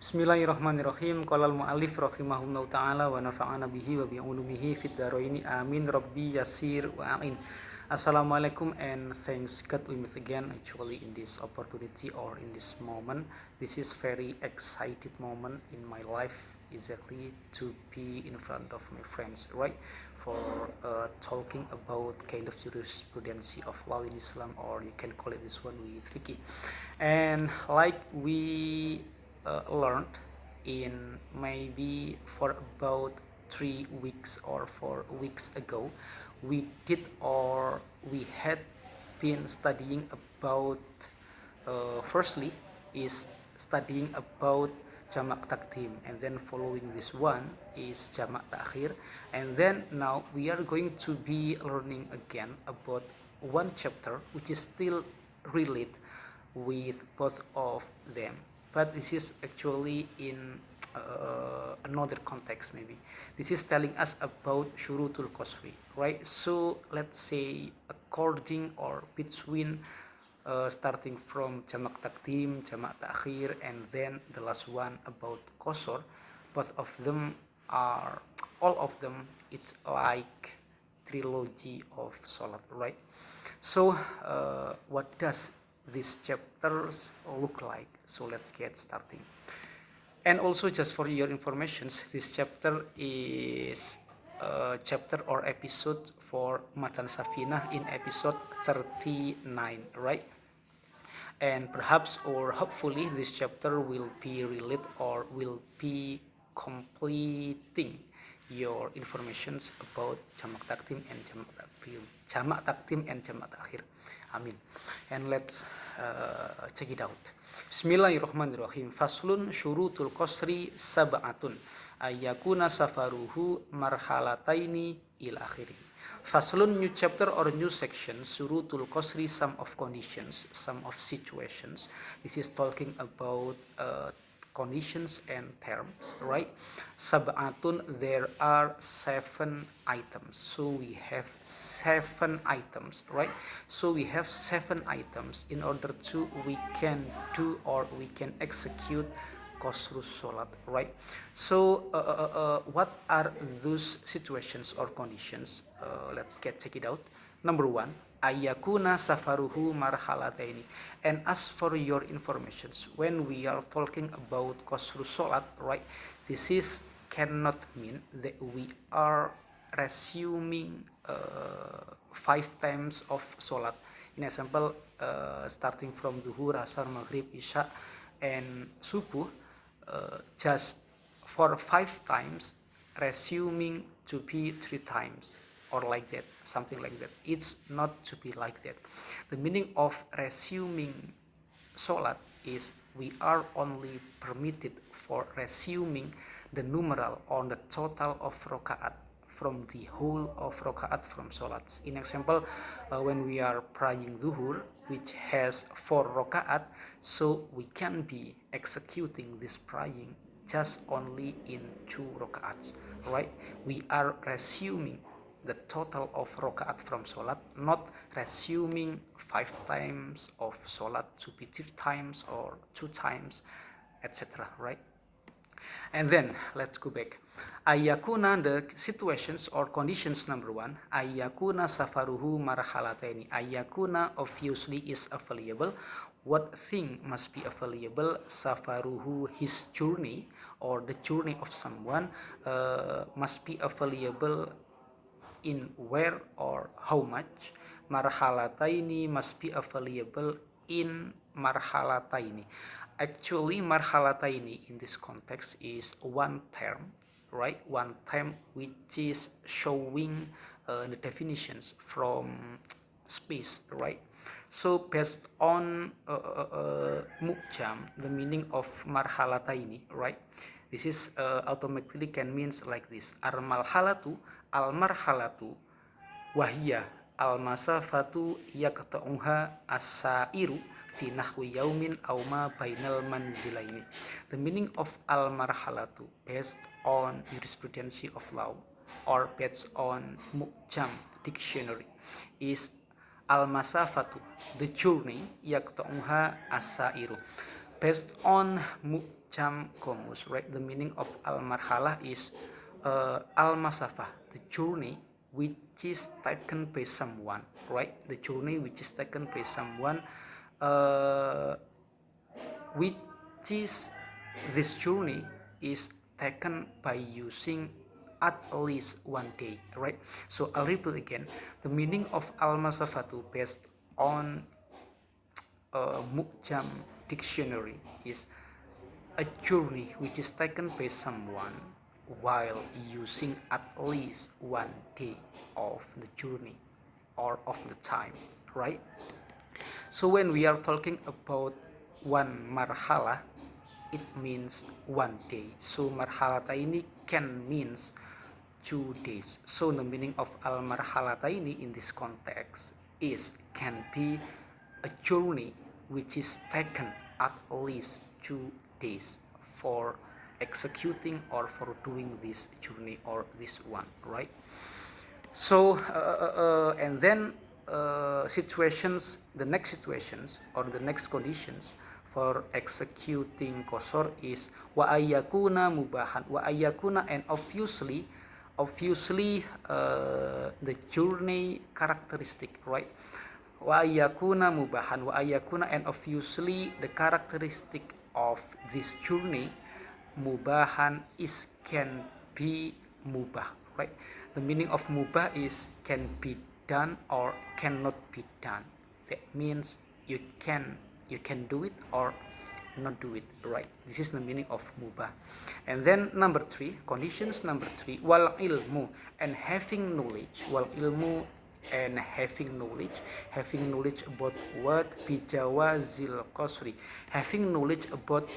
Bismillahirrahmanirrahim. Qala al-mu'allif rahimahullahu ta'ala wa nafa'ana bihi wa bi ulumihi fid dharaini amin. Rabbi yasir wa a'in. Assalamualaikum and thanks God we meet again actually in this opportunity or in this moment. This is very excited moment in my life exactly to be in front of my friends, right? For talking about kind of jurisprudence of law in Islam, or you can call it this one with fiqh. And like we learned in maybe for about 3 weeks or 4 weeks ago, we did or we had been studying about firstly is studying about jamak takdim, and then following this one is jamak takhir, and then now we are going to be learning again about one chapter which is still related with both of them, but this is actually in another context. Maybe this is telling us about syurutul qasri, right? So let's say according or between starting from jamak takdim, jamak takhir, and then the last one about qasr, both of them are, all of them, it's like trilogy of salat, right? So what does these chapters look like? So let's get starting. And also, just for your information, this chapter is chapter or episode for Matan Safinah in episode 39, right? And perhaps or hopefully this chapter will be related or will be completing your informations about jamak takdim and jamak takhir. Amin. And let's check it out. Bismillahirrahmanirrahim. Faslun syurutul qasri sab'atun ayyakuna safaruhu marhalataini ila akhirih. Faslun, new chapter or new section, syurutul qasri, some of conditions, some of situations. This is talking about conditions and terms, right? Sab'atun, there are 7 items. So we have 7 items, right? So we have 7 items in order to we can do or we can execute qasrus salat, right? So what are those situations or conditions? Let's check it out. Number 1, ayyakuna safaruhu marhalataini. And as for your informations, when we are talking about qasrus salat, right, this is cannot mean that we are resuming 5 times of salat. In example, starting from zuhur, asar, maghrib, isya, and subuh, just for 5 times, resuming to be 3 times or like that, something like that. It's not to be like that. The meaning of resuming salat is we are only permitted for resuming the numeral on the total of rokaat from the whole of rokaat from salats. In example, when we are praying zuhur, which has 4 rokaat, so we can be executing this praying just only in 2 rokaats, right? We are resuming the total of rokaat from salat, not resuming 5 times of salat to be 3 times or 2 times, etc., right? And then let's go back. Ayyakuna, the situations or conditions. Number 1, ayyakuna safaruhu marhalataini. Ayyakuna obviously is available. What thing must be available? Safaruhu, his journey or the journey of someone must be available in where or how much. Marhalataini must be available in marhalataini. Actually, marhalataini in this context is one term, right? One term which is showing the definitions from space, right? So based on mu'jam, the meaning of marhalataini, right? This is automatically can means like this: al-marhalatu wahiyah al-masafatu yaqta'uha as-sa'iru fi nahwi yaumin aw ma bainal manzilaini. The meaning of al-marhalatu based on jurisprudence of law or based on mu'jam dictionary is al-masafatu, the journey, yaqta'uha as-sa'iru, based on Mu'jam Qamus, right? The meaning of al-marhalah is al-masafah, the journey which is taken by someone, right? The journey which is taken by someone, which is this journey is taken by using at least one day, right? So I'll repeat again. The meaning of al-masafatu based on Mu'jam dictionary is a journey which is taken by someone while using at least one day of the journey or of the time, right? So when we are talking about one marhala, it means one day. So marhalataini can means 2 days. So the meaning of al marhalataini in this context is can be a journey which is taken at least 2 days for executing or for doing this journey or this one, right? So and then the next situations or the next conditions for executing qasar is wa ayyakuna mubahan, wa ayyakuna, and obviously the journey characteristic, right? Wa ayyakuna mubahan, wa ayyakuna, and obviously the characteristic of this journey mubahan is can be mubah, right? The meaning of mubah is can be done or cannot be done. That means you can do it or not do it, right? This is the meaning of mubah. And then number 3, conditions number 3, wal ilmu, and having knowledge. Wal ilmu, and having knowledge about what bijawazil qasri, having knowledge about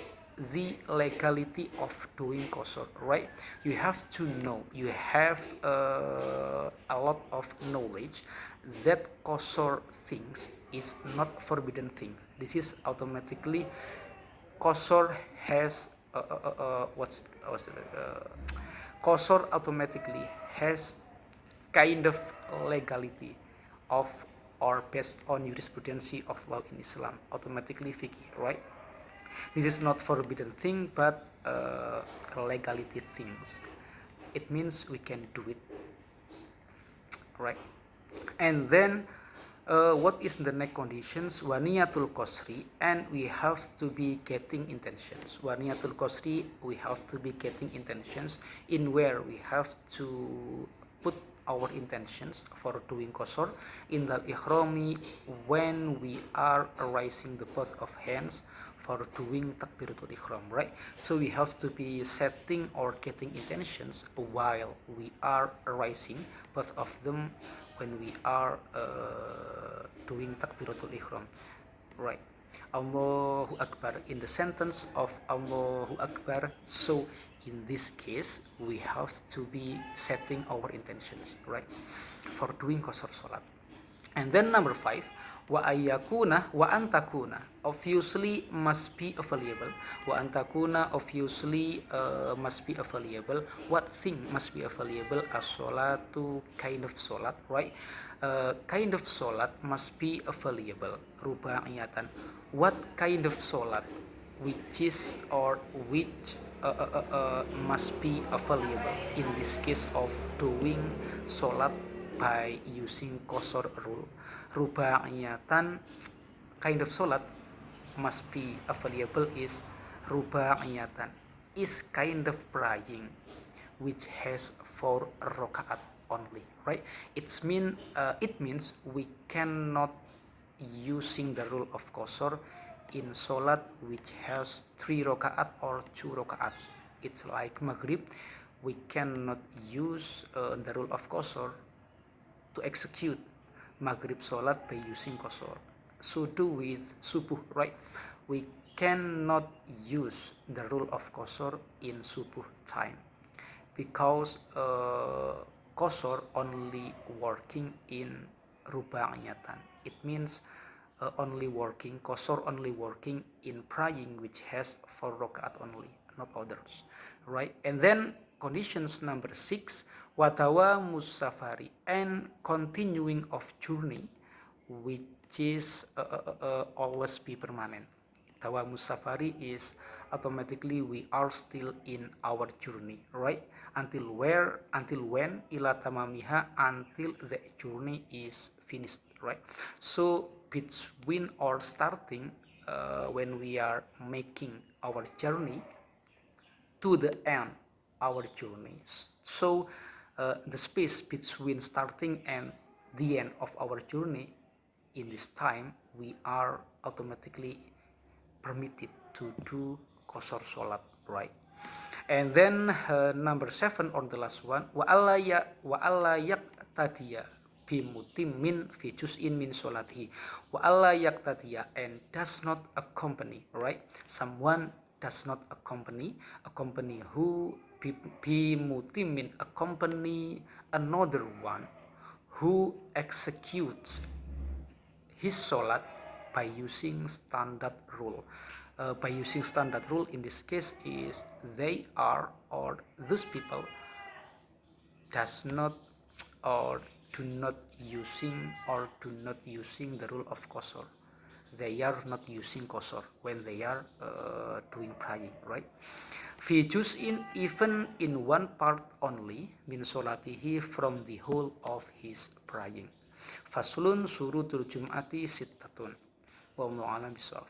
the legality of doing qasar, right? You have to know, you have a lot of knowledge that qasar things is not forbidden thing. This is automatically qasar has qasar automatically has kind of legality of or based on jurisprudence of law in Islam, automatically fiqh, right? This is not forbidden thing, but legality things. It means we can do it, right? And then what is the next conditions? Waniyatul qasri, and we have to be getting intentions. Waniyatul qasri, we have to be getting intentions in where we have to put our intentions for doing qasar in the ihrami when we are raising the both of hands for doing takbiratul ihram, right? So we have to be setting or getting intentions while we are raising both of them when we are doing takbiratul ihram, right? Allahu Akbar, in the sentence of Allahu Akbar. So in this case we have to be setting our intentions, right, for doing qasar salat. And then number 5, wa ayyakuna, wa antakuna, obviously must be available. Wa antakuna, obviously must be available. What thing must be available? As-salatu, kind of salat, right? Kind of salat must be available. Rubaiyatan, what kind of salat? Which is or which must be available in this case of doing salat by using qasar rule. Rubaiyatan, kind of salat must be available is rubaiyatan, is kind of praying which has 4 rakaat only, right? It means we cannot using the rule of qasar in salat which has 3 rakaat or 2 rakaats. It's like maghrib, we cannot use the rule of qasar to execute maghrib salat by using qasar. So do with subuh, right? We cannot use the rule of qasar in subuh time because qasar only working in rubaiyatan. It means only working, qasar only working in praying which has 4 rakaat only, not others, right? And then conditions number 6, watawa musafari, and continuing of journey which is always be permanent. Dawamus safari is automatically we are still in our journey, right? Until where, until when, ila tamamiha, until the journey is finished, right? So between or starting when we are making our journey to the end our journey. So the space between starting and the end of our journey, in this time we are automatically permitted to do qasar sholat, right? And then number 7 or the last one, wa alla yaqtadiya bimutimmin fi juz'in min sholatihi, wa alla yaqtadiya, and does not accompany, right? Someone does not accompany who bimutimmin accompany another one who executes his sholat by using standard rule. By using standard rule in this case is they are or those people does not or do not using the rule of qasar. They are not using qasar when they are doing praying, right? Fi juz'in, even in one part only, min sholatihi, from the whole of his praying. Faslun surutul jum'ati sittatun. Wallahu a'lam bishawab.